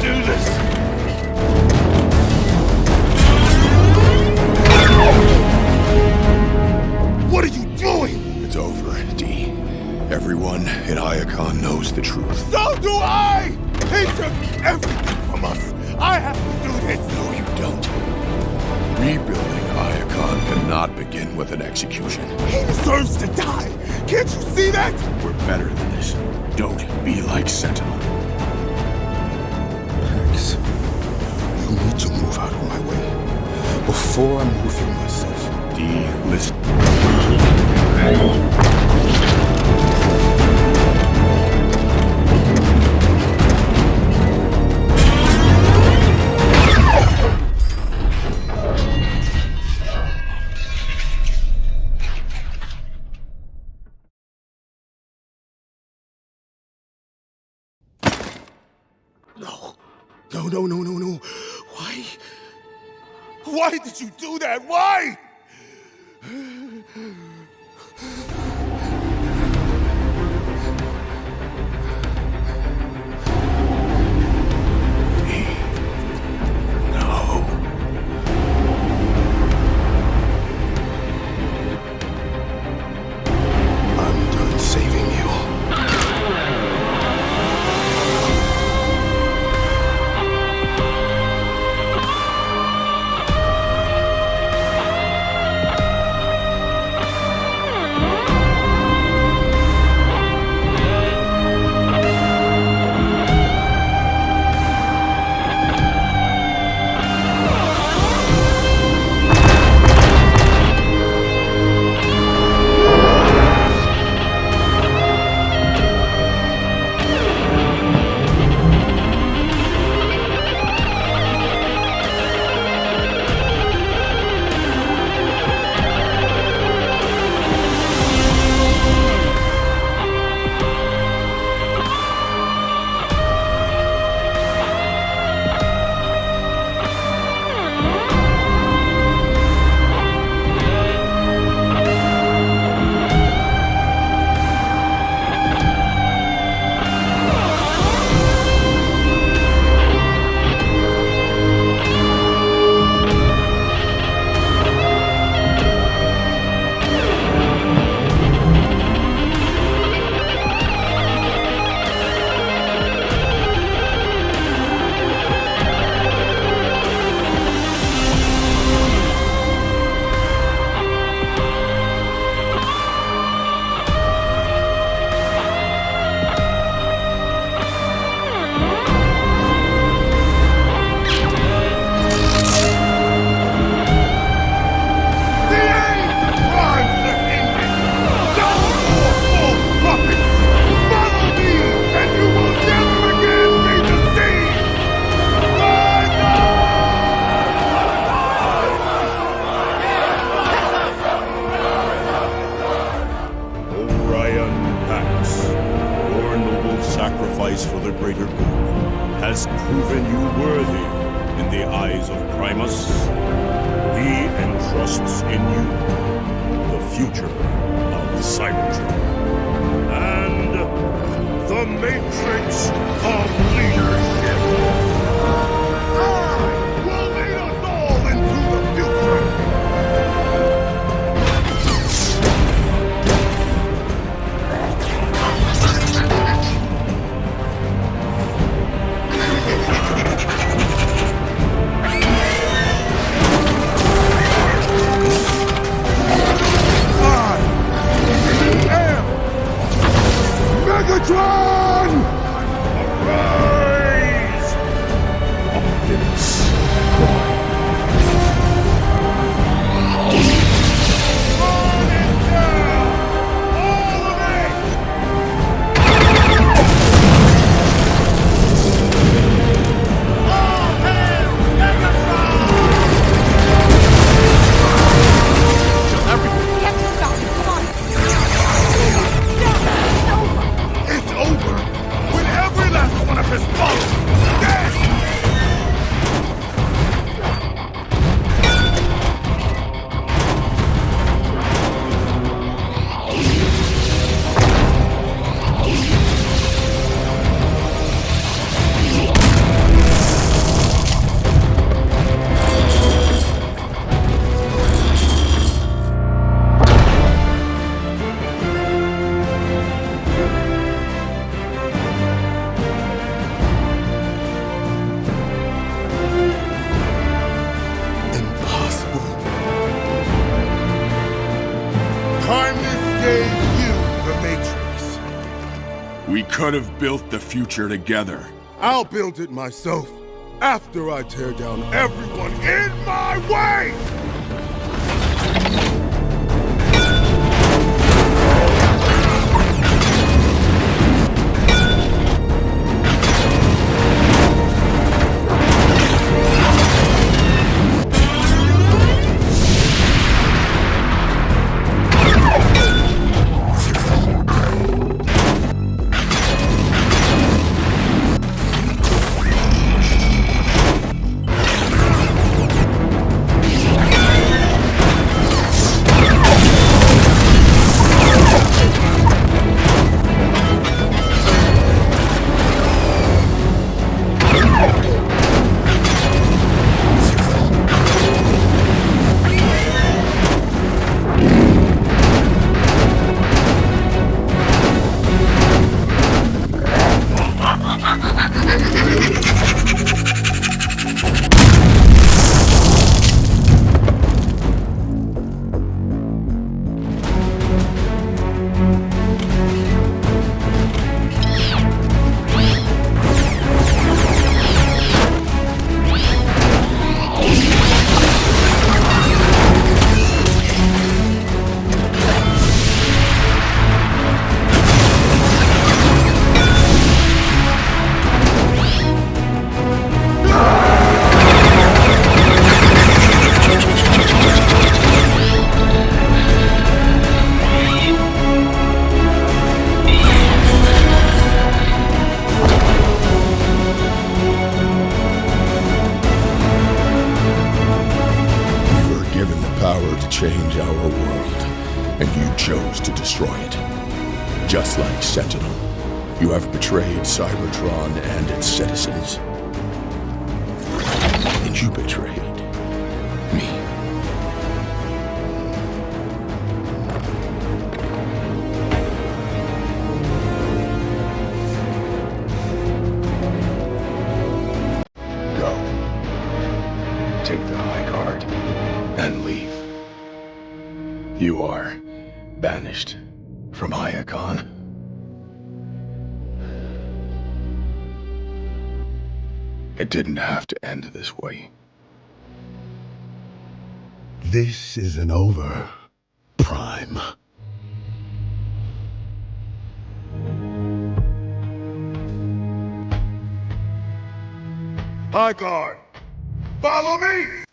do this! What are you doing? It's over, D. Everyone in Iacon knows the truth. So do I! He took everything from us! I have to do this! No, you don't. Rebuilding Iacon cannot begin with an execution. He deserves to die! Can't you see that? We're better than this. Don't be like Sentinel. Max, you need to move out of my way before I move you myself. D, listen. No. Why? Why did you do that? Why? No. I'm done saving you. sacrifice for the greater good has proven you worthy in the eyes of Primus. He entrusts in you the future of Cybertron and the Matrix of Leadership. I will lead us all into the future. Megatron! Arise! could have built the future together. I'll build it myself after I tear down everyone in my way! Power to change our world, and you chose to destroy it. Just like Sentinel, you have betrayed Cybertron and its citizens. And you betrayed me. Go. Take the high card and leave. You are banished from Iacon. It didn't have to end this way. This isn't over, Prime. High guard, follow me!